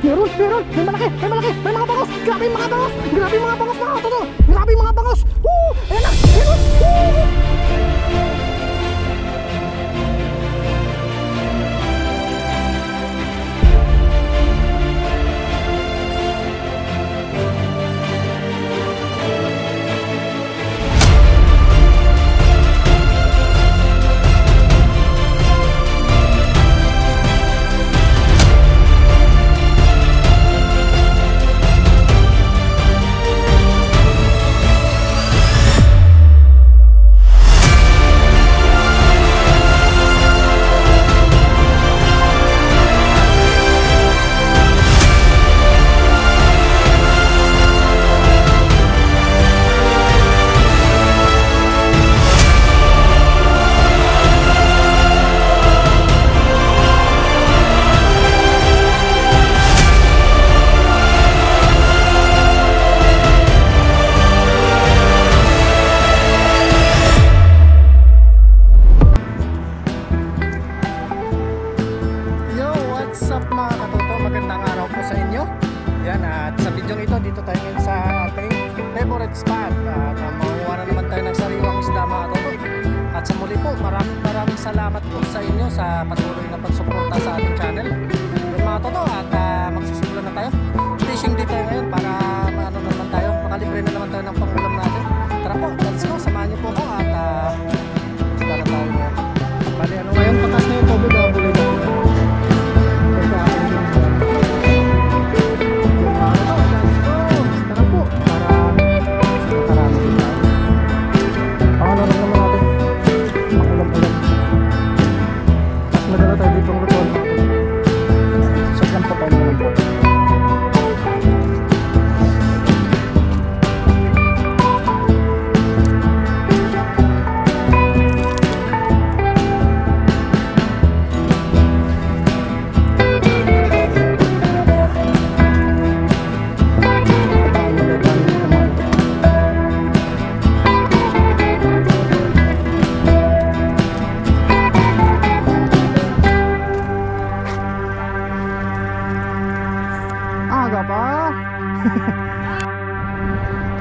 Meron, may malaki, may mga bangos. Grabe yung mga bangos, mga katoto. Grabe yung mga bangos. Ayan na, spot at makuha na naman tayo ng sariwang isda mga katoto. At sa muli po, maraming salamat po sa inyo sa patuloy na pagsuporta sa ating channel yun mga katoto. At magsusimula na tayo, fishing dito ngayon para maano na naman tayo, makalibre na naman tayo ng pangulam natin. Tara po, let's go, samahan niyo po ako at isda na tayo ngayon. Bali ano ngayon, patas na yung tubig, buloy na po.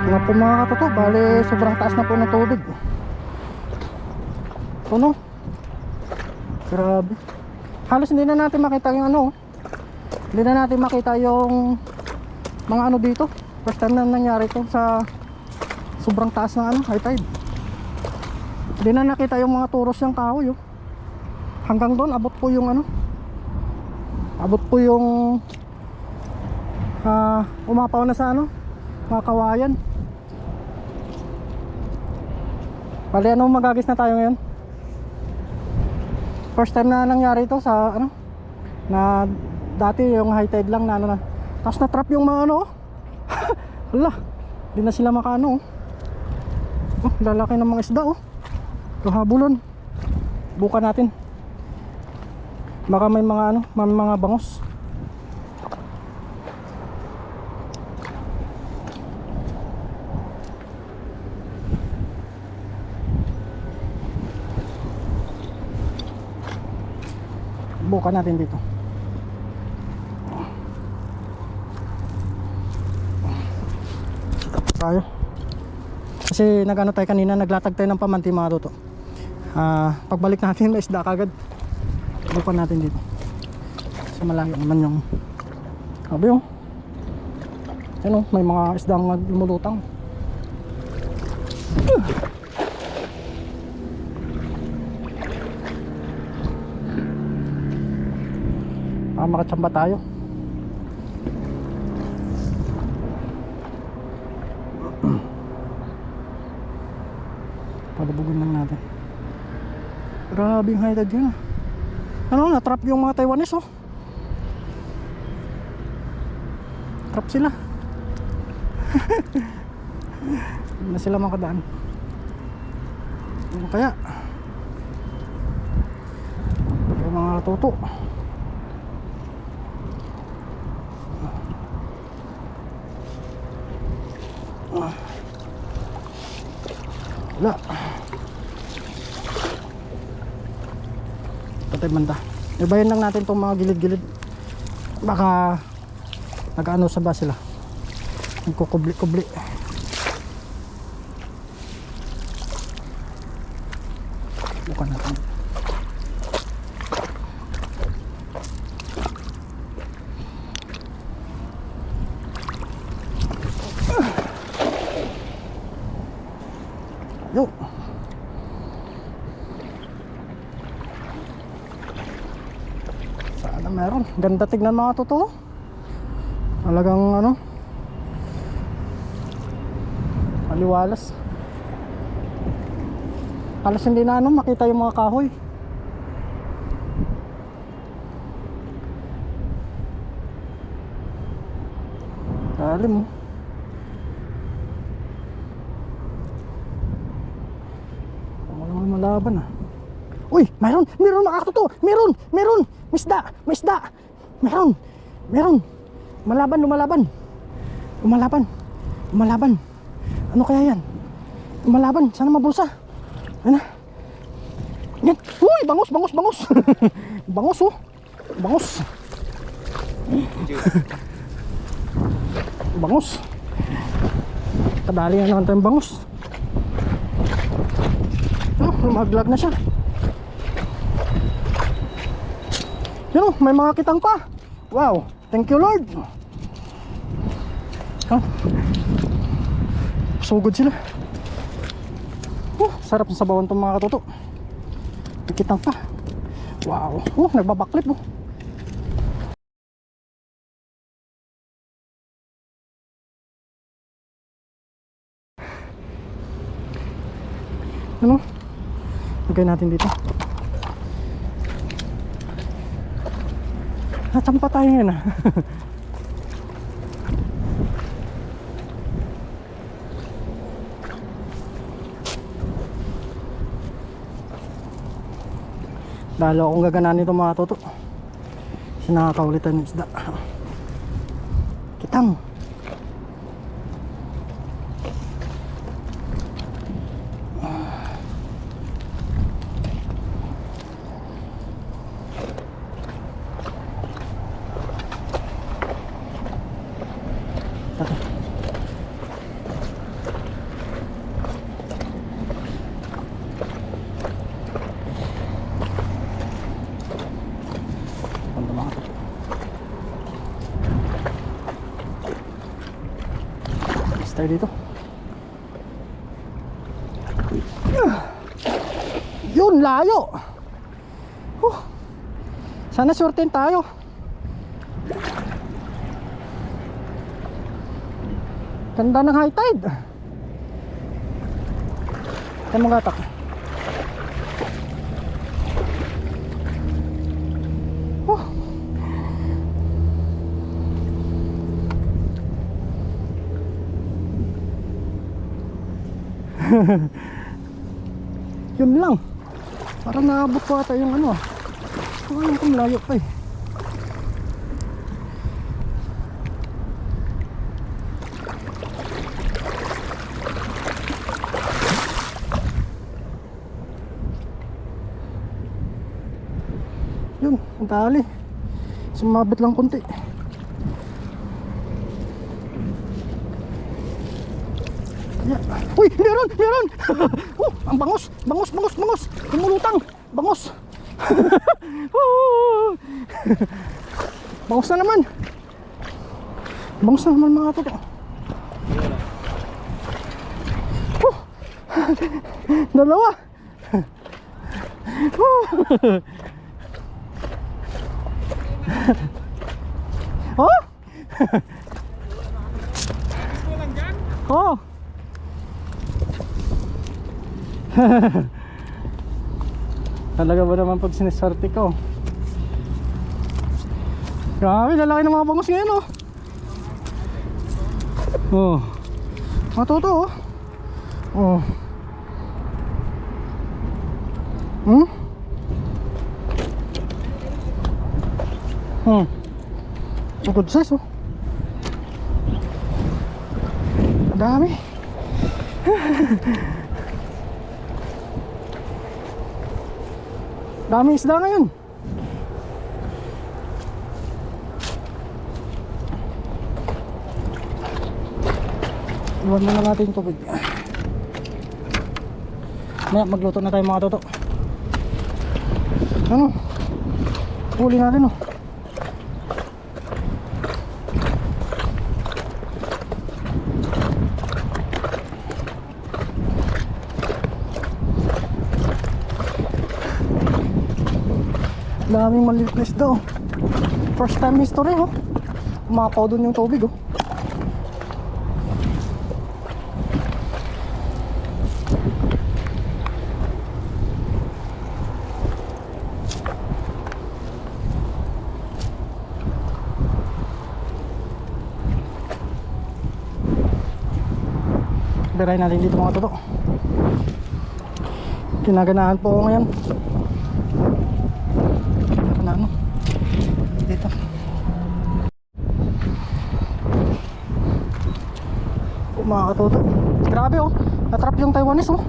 Nga po mga katoto, bali sobrang taas na po ng tubig. Ano? Grabe. Halos hindi na natin makita yung ano. Hindi na natin makita yung mga ano dito. First time na nangyari ito sa sobrang taas ng ano, high tide. Hindi na nakita yung mga turos ng kahoy. Hanggang doon abot po yung ano. Abot po yung umapaw na sa ano, mga kawayan. Bali ano, magagis na tayo ngayon. First time na nangyari ito sa ano, na dati yung high tide lang na ano na. Tapos na trap yung mga ano. Hala, hindi na sila makaano. Lalaki ng mga isda kahabulon. Bukan natin. Baka may mga ano, may mga bangos. Bukan natin dito. Tayo. Kasi nagano tayo kanina, naglatag tayo ng pamanti mga toto. Pagbalik natin may isda kagad. Bukan natin dito. Kasi malayo naman yung sabi ano, may mga isdang lumulutang. Makachamba tayo. Palubugin lang natin. Grabe yung high tide yun. Ano, natrap yung mga Taiwanese trap sila. Hindi na sila makadaan. Ano kaya? Yung mga tuto. Wala. Patay banda. Ibayan lang natin itong mga gilid-gilid. Baka Nag-ano sa ba sila? Nagkukubli-kubli. Bukan natin. Yo. Sana meron. Ganda tignan mga totoo. Talagang ano, maliwalas. Halos hindi na ano, makita yung mga kahoy. Lalim mo. Walang malaban ah. Uy, meron mga totoo. Meron. Misda. Meron. Lumalaban. Ano kaya yan? Lumalaban, sana mabulsa. Ano? Yan. Uy, bangos. Bangos oh. Bangos. Kadali na naman tayong bangos. Oh, lumaglag na siya. Yan oh, may mga kitang pa. Wow, thank you Lord. Oh. Sugod sila. Sarap ng sabawan itong mga katoto. Kitang pa. Wow, nagbabaklip oh. Ano? Lagay natin dito. Natsampa tayo ngayon ah. Lalo akong gaganan nito mga toto. Sinakakaulitan ng isda. Kitang. Tayo dito. Yun, layo. Sana surtin tayo. Ganda ng high tide. Saan mo gatak? Yun lang. Parang naabot ko ata yung ano. Alam ko malayo pa eh. Yun, ang tali. Sumabit lang konti. Yeah. Uy, meron! Ang bangos! Kumulutang! Bangos! Bangos na naman mga toto. Dalawa! Oh! Oh! Talaga ba naman pag siniswerte ko? Grabe, lalaki ng mga bangos ngayon oh. Oh, matuto oh. Good size oh. Dami. Dami isda ngayon. Iwan muna natin yung tubig. Maya magluto na tayo mga toto. Ano? Huli natin oh. Daming maliit na isda oh. First time history oh. Umapaw dun yung tubig oh. Birahin natin dito mga toto. Kinaganahan po ako ngayon. Ano? Dito. Mga katoto. Grabe oh. Natrap yung Taiwanese oh.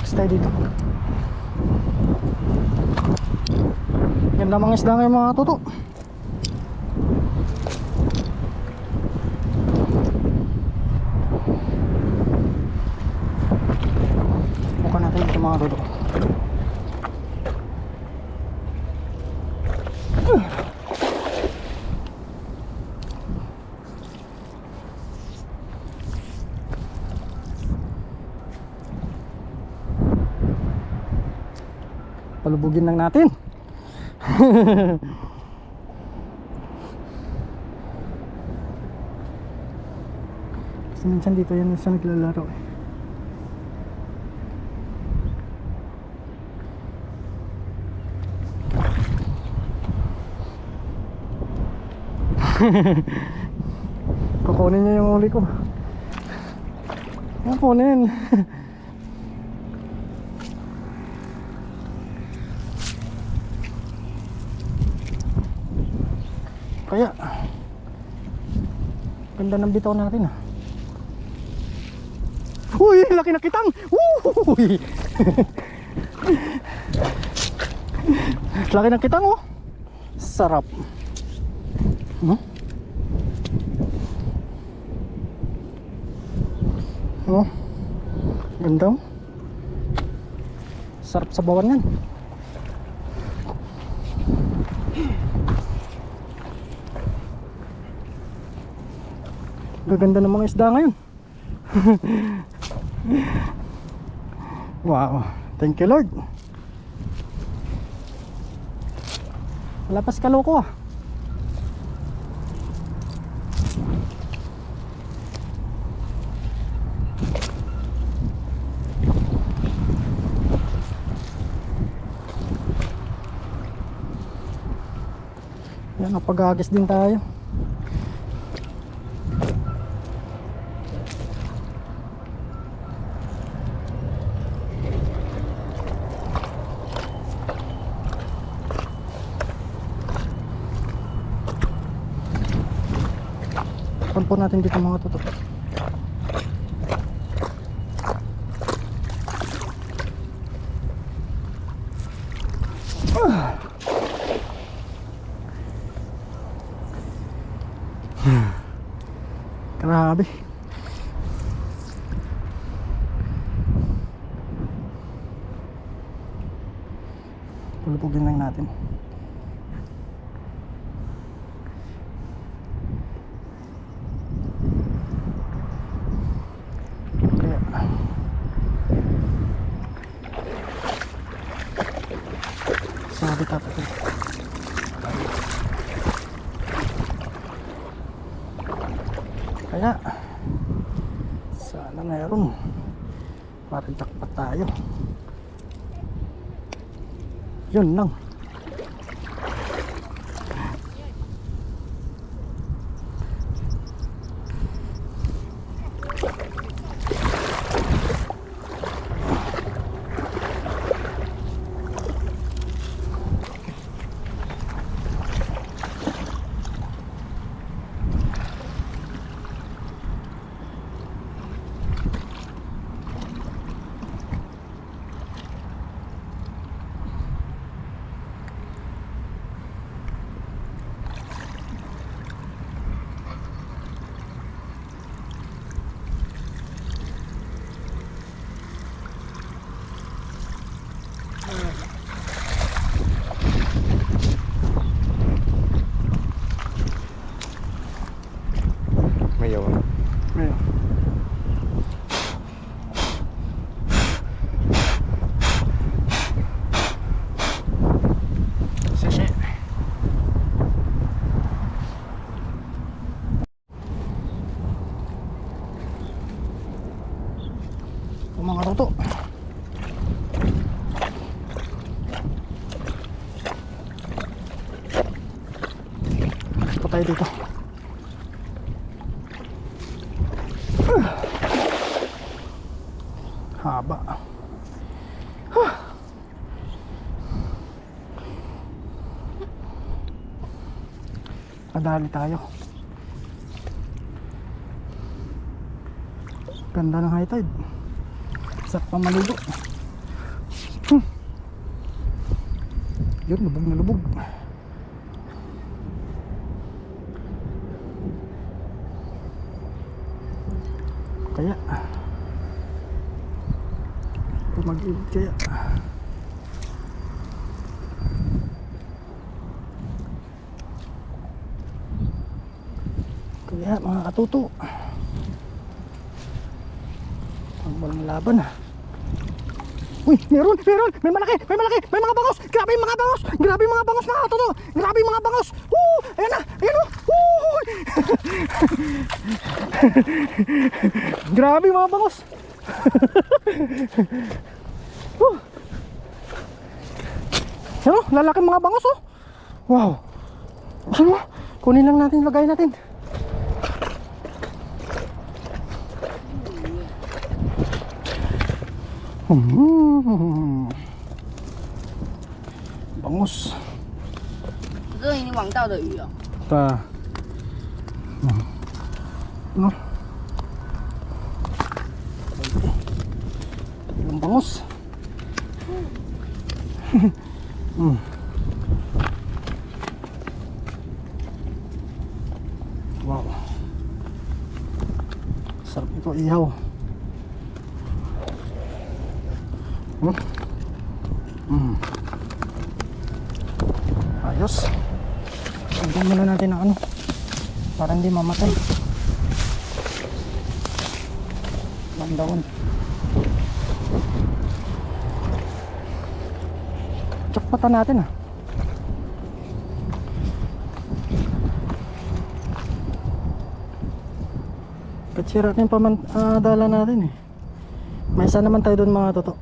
Stay dito. Ganda mga isda ngayon mga toto. Bukan natin ito mga toto. Palubugin lang natin. Kasi minsan dito yan sa naglalaro eh. Kukunin niya yung uli ko. Kukunin. Kaya ganda ng bitaw natin ah. Uy, laki na kitang. Uy. Laki ng kitang oh. Sarap. Oh. Ganda. Sarap sa bawan yan. Gaganda ng mga isda ngayon. Wow, thank you Lord. Wala pa si kaloko ah. Yan, napag-agis din tayo. Po natin dito mga toto. Grabe. Pulupugin lang natin. Sabi tapos kaya sana meron para jackpot tayo. Yun lang. Ito mga toto. Alas pa tayo dito. Haba. Padali tayo. Ganda ng high tide. Sarap pa maligo. Yun, lubog na lubog. Kaya mag-ibig kaya mga katuto, ang walang laban. Uy, meron, may malaki, may mga bangos. Grabe yung mga bangos, mga katuto. Grabe yung mga bangos. Ayan na, ayan o. Grabe yung mga bangos. Ano? Lalaki mga bangos oh. Wow. Ano? Kunin lang natin, lagay natin. Bangus. 这是你网到的鱼哦。 Pa. No. Yung bangus. Wow. Sarap ito ihaw. Ayos. Tignan muna natin ang ano para hindi mamatay. Landawan. Tsakpatan natin ah. Katsira rin dala natin eh. May isa naman tayo doon mga toto.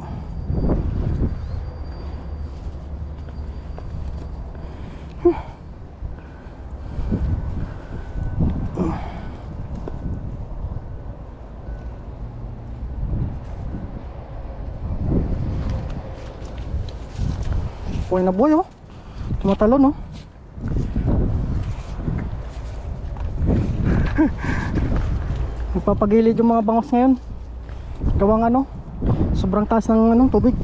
Buhay na buhay oh. Tumatalon oh. Nagpapagilid yung mga bangos ngayon. Gawang ano, sobrang taas ng ano, tubig.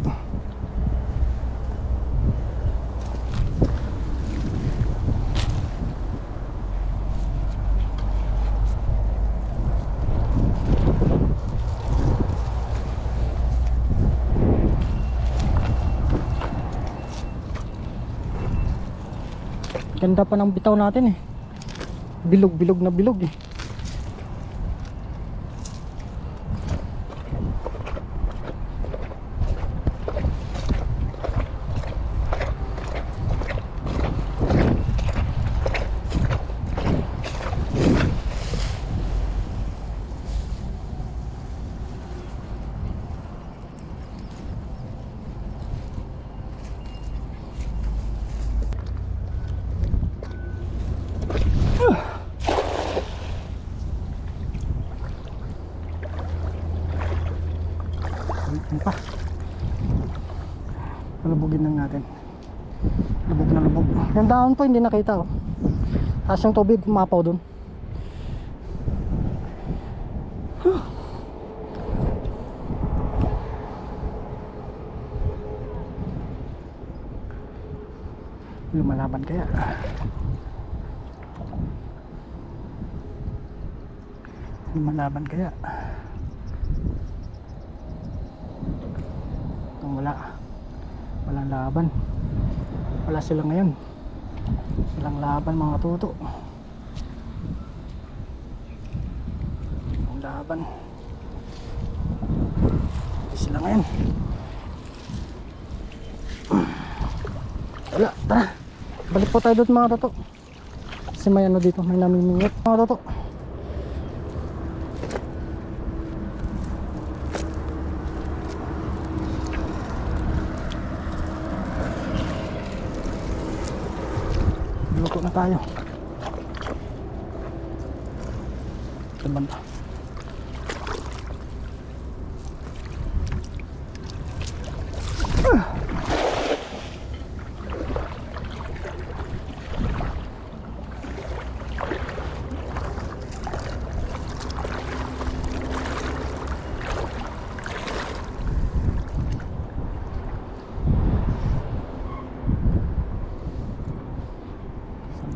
Ganda pa ng bitaw natin eh. Bilog na bilog eh. Pa. Lubugin lang natin. Lubog na lubog. Yung dahon po hindi nakita oh. Tapos yung tubig mapaw dun. Lumalaban kaya. Lumalaban kaya. Walang laban. Wala sila ngayon. Walang laban mga tuto. Walang laban. Hindi sila ngayon. Wala, tara. Balik po tayo doon mga tuto. Kasi may ano dito, may namimingit mga tuto. na tayo. Ito banda.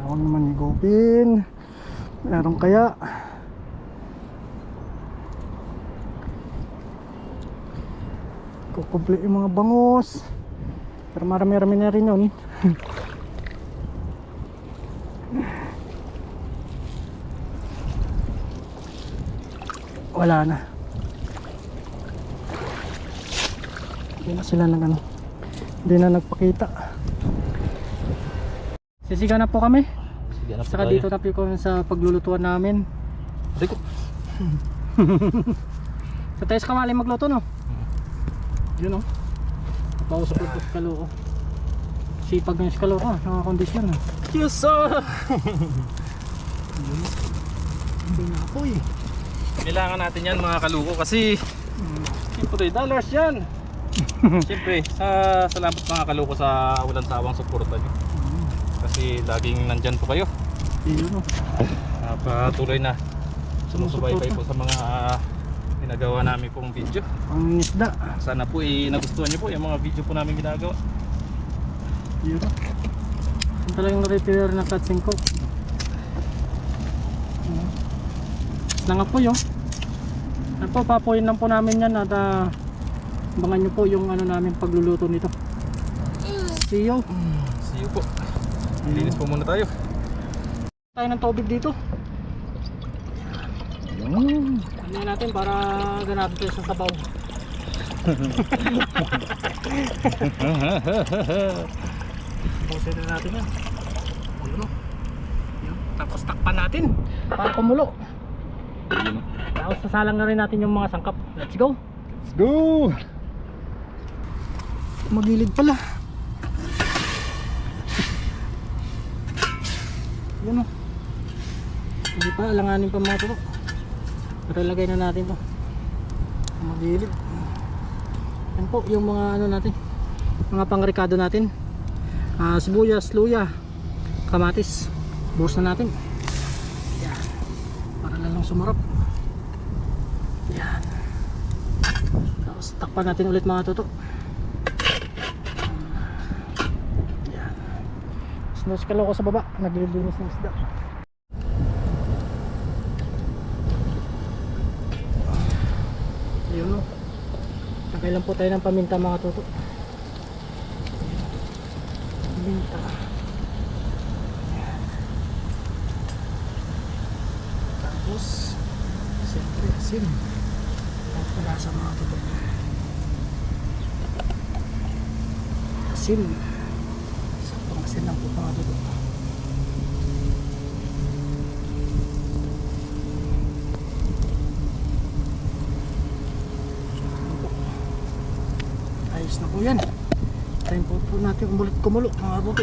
Huwag naman higupin. Meron kaya? Kukubli yung mga bangus. Pero marami-rami na rin yun. Wala na. Hindi na sila hindi na nagpakita. Sisiga na po kami. Sige na po Saka tayo. dito na po kami sa paglulutuan namin. Rico. Sa tayo sa kamali magluto, no? Yun, no? Pausap ito sa kaloo. Sipag yung kaloo ko, nakakondisyon. Yes sir! Hindi na ako eh. Kailangan natin yan mga kaluko kasi siyempre dollars yan. Siyempre salamat mga kaluko sa walang tawang suporta nyo. Kasi laging nandyan po kayo. Yun, no? Patuloy na sumusubaybay po sa mga ginagawa namin pong video. Ang isda. Sana po nagustuhan nyo po yung mga video po namin ginagawa. Yun, no? Yung talagang na-repair na cutscene ko. Nangapoy, oh. Ano po, papuin lang po namin yan at abangan nyo po yung namin pagluluto nito. See you. See you po. Linis po muna tayo. Tayo ng tubig dito. Ano natin para ganapin tayo sa sabaw. Busin na natin yan. Ayun, oh. Yun. Tapos takpan natin para kumulo. Tapos sasalang na rin natin yung mga sangkap. Let's go. Let's go! Magilid pala. Yun, oh. Hindi pa, alanganin pa mga tulo. Pero lagay na natin to. Magilid. Yan po yung mga natin, mga pangrekado natin. Sibuyas, luya, kamatis. Buhos na natin. Yan. Para lang sumarap. Yan. Tapos takpan natin ulit mga tuto. Yan. Sinuskalo ko sa baba. Naglilinis ng isda. Ayun, no. Nakailan po tayo ng paminta mga tuto. Paminta. Tapos siyempre asin. At palasa mga tuto. Asin. Saktong asin lang po mga tuto. Ayos na po yan. Time po natin kumulo mga buto.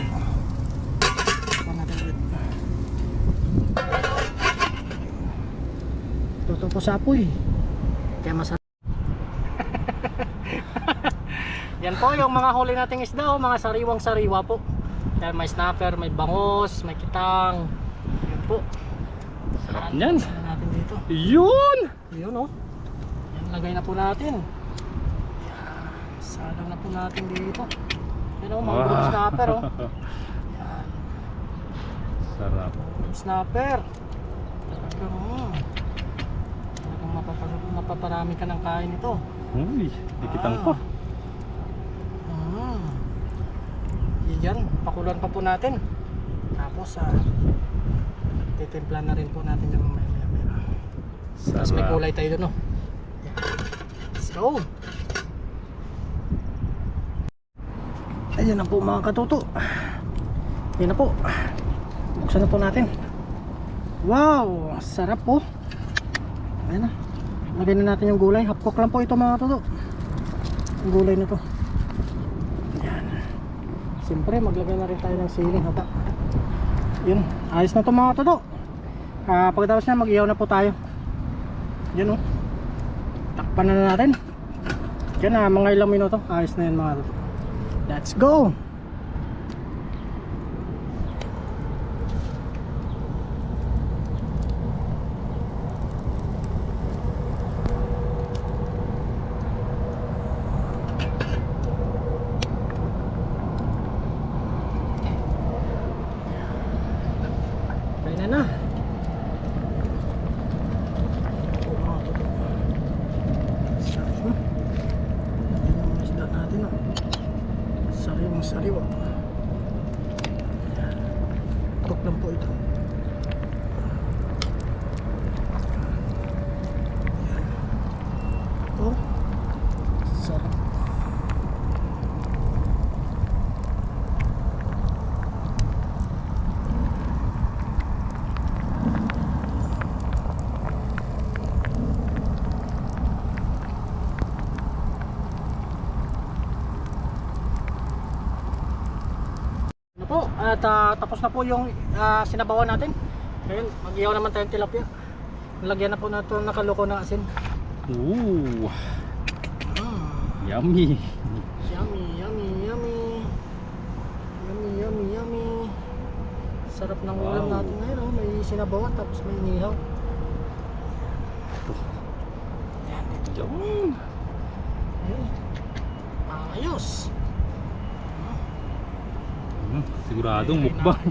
Takpan natin ulit. Tuto po sa apoy. Kaya masarap. Yan po yung mga huli nating isda, mga sariwang sariwa po. Kaya may snapper, may bangos, may kitang. Yan po. Sarap niyan. Saan natin dito? Yun! Yun, oh. Yan, lagay na po natin. Salang na po natin dito. Yan, oh, mga Wow. group snapper, oh. Yan, Sarap. group snapper. Talagang mapaparami ka ng kain ito. Uy, dikitang pa. Yan, pakulan pa po natin. Tapos titimpla na rin po natin yung maya. Tapos may kulay tayo doon, no? Yan. Let's go. Ayan na po mga katuto. Ayan na po. Buksan na po natin. Wow, sarap po. Ayan na. Lagyan na natin yung gulay. Half cook lang po ito mga katuto. Yung gulay na to. Ayan. Siyempre maglagay na rin tayo ng siling haba. Yun, ayos na to mga todo. Pagkatapos na mag-ihaw na po tayo. Yun oh. Takpan na natin. Yan mga ilang minuto. Ayos na yun mga todo. Let's go! Kaya na. Isda natin oh. Sariwang sariwa. Tok lang po ito. Oh, sarap. Ano po, at tapos na po yung sinabawan natin. Ngayon, mag-ihaw naman tayong tilapia. Lagyan na po na ito nakaloko ng asin. Ooh. Yummy. Yummy, yummy, yummy. Yummy, yummy, yummy. Sarap ng ulam natin ngayon, oh. May sinabawan tapos may inihaw. Yan, dito. Yum. Ayun. Ayos. Siguradong mukbang.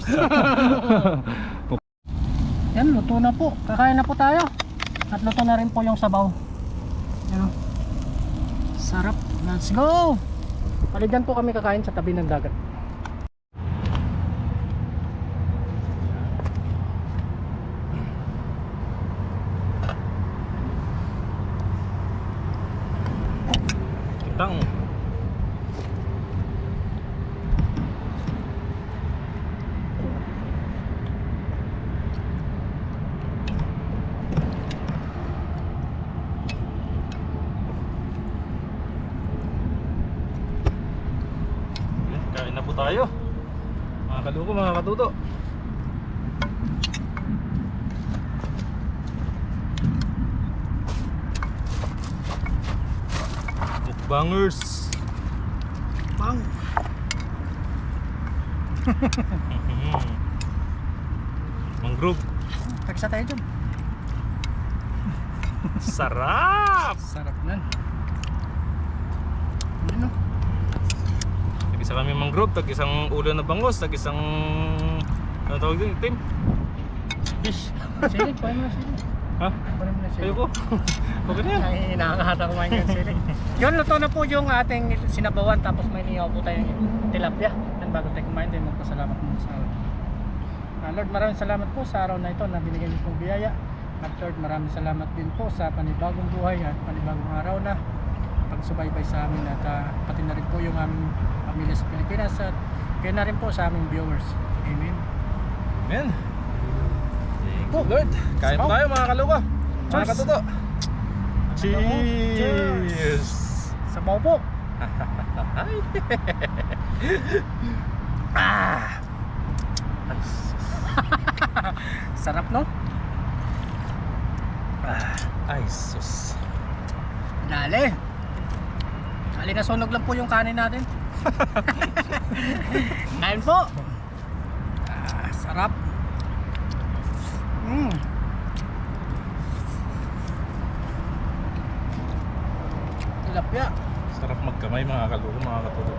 Yan, luto na po. Kakain na po tayo. At luto na rin po yung sabaw. Yan, oh. Sarap. Let's go! Paligyan po kami kakain sa tabi ng dagat. Kitang. Kain na po tayo. Mga kaluko, mga katuto. Mukbangers. Pang! Mangrove. Tagsa tayo dyan. Sarap! Sarap nan. Yan, oh. Tag-isa kami mangrove, tag-isang ulo na bangos, tag-isang ano tawag din, Tim? Fish. Silig, paano mo na silig? Ha? Paano mo na silig? Ayoko. Okay na yan. Ay, nakakahata kumain ng silig. Yun, luto na po yung ating sinabawan. Tapos may niyaw po tayong tilapia. Yan, bago tayo kumain din, magpasalamat mo sa araw. Lord, maraming salamat po sa araw na ito na binigyan niyo pong biyaya. At Lord, maraming salamat din po sa panibagong buhay at panibagong araw na pagsubaybay sa amin. At pati na rin po yung aming pamilya sa Pilipinas. At kaya na rin po sa aming viewers. Amen. Amen. Thank you, Lord. Kain po tayo mga kaluko. Mga Cheers. katuto. Cheers! Sabaw po. Ay. Sarap, no? Ay, sus. Dali. Dali na sunog lang po yung kanin natin. Kain po. Sarap. Tilapia. Sarap magkamay mga kaluko, mga katuto.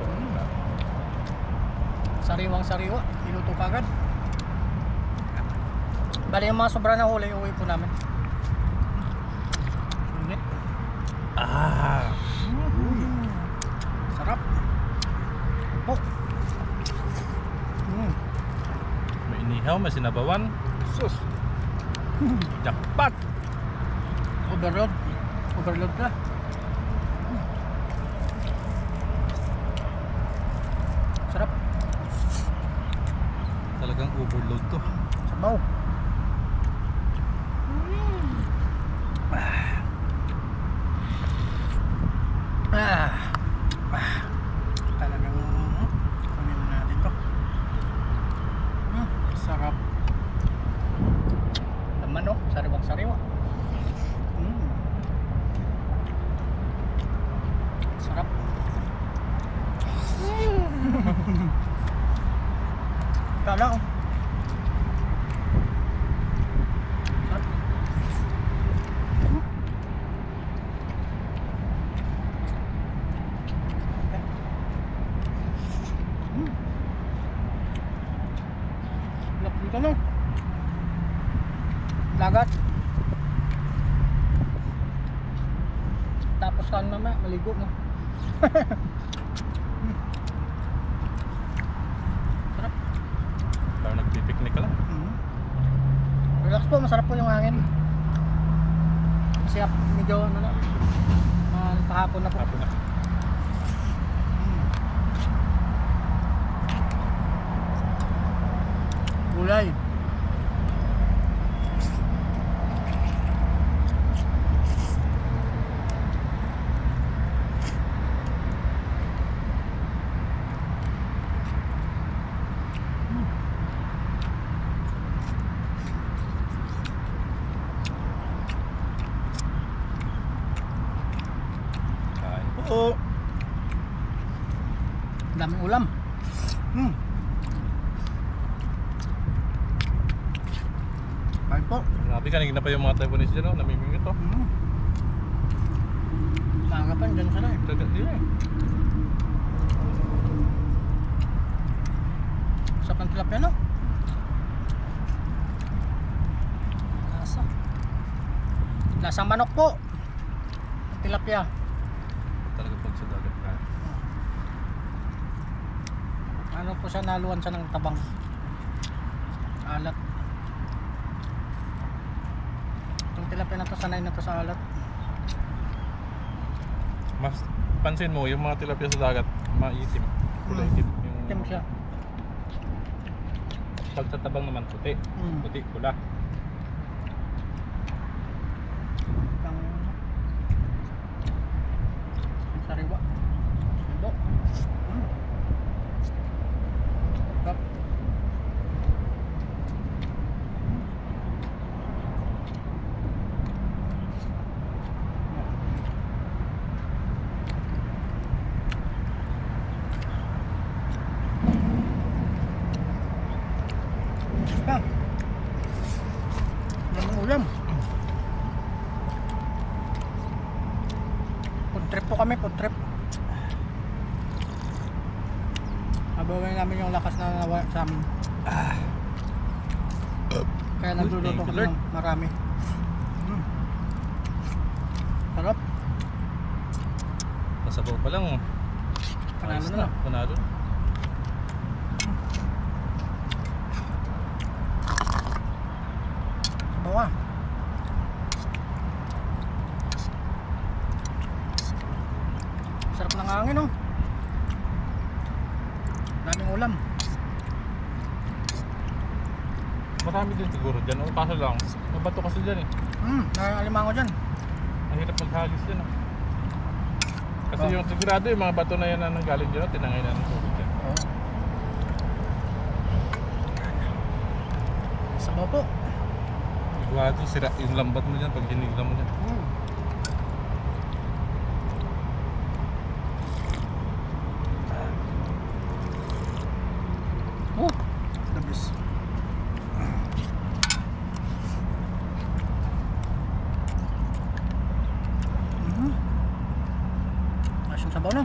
Sariwang sariwa. Iluto kagad. Bali yung mga sobra na huli, uwi po namin. Init. Sarap. Po. May inihaw, may sinabawan. Sus. Jackpot. Overload. Overload ka. Sarap. Talagang overload to. Sabaw. Talagang kunin natin to. Sarap. Lala oh. Sarap. Lap dito no. Dagat. Tapos kan mamaya maligo no. Sarap. Parang nagpipiknik ka lang. Relax po, masarap po yung hangin. Kasi medyo ano na, kahapon na po. Hapon na. Gulay. Kain po. Daming ulam. Kain po. Grabe, kanina pa yung mga Taiwanese dyan, oh. Namimingit, oh. Maaga pa, dyan sila eh. Dagat nila, eh. Sa pantilapia no? Lasa. Lasang manok po. Tilapia. Talaga pag sa dagat ka. Ano po siya, naluan siya ng tabang. Alat. Yung tilapia na to, sanay na to sa alat. Mas pansin mo, yung mga tilapia sa dagat, maitim. Kulay itim. Itim Yung siya. pag sa tabang naman, puti. Puti, pula. Pang sariwa. Sariwa. Sarap. Pa. Daming ulam. Food trip po kami, food trip. Abawin namin yung lakas na nawa sa amin. Kaya nagluluto Thank you, kami Lord. ng marami. Sarap. Nasabaw pa lang, oh. Panalo Ayos na. Panalo na. Bawa. Sarap ng hangin oh. Daming ulam. Marami din siguro dyan, oh. Kaso lang, mabato kasi dyan, eh. Nakalimango dyan. Ang hirap maghagis dyan, oh. Kasi Oh. yung sigurado yung mga bato na yan na nanggaling dyan, oh, tinangay na ng tubig dyan. Oo. Sabaw po. Sigurado sira yung lambat mo dyan pag hinigla mo dyan. Oh, the best. Asyong sabaw no?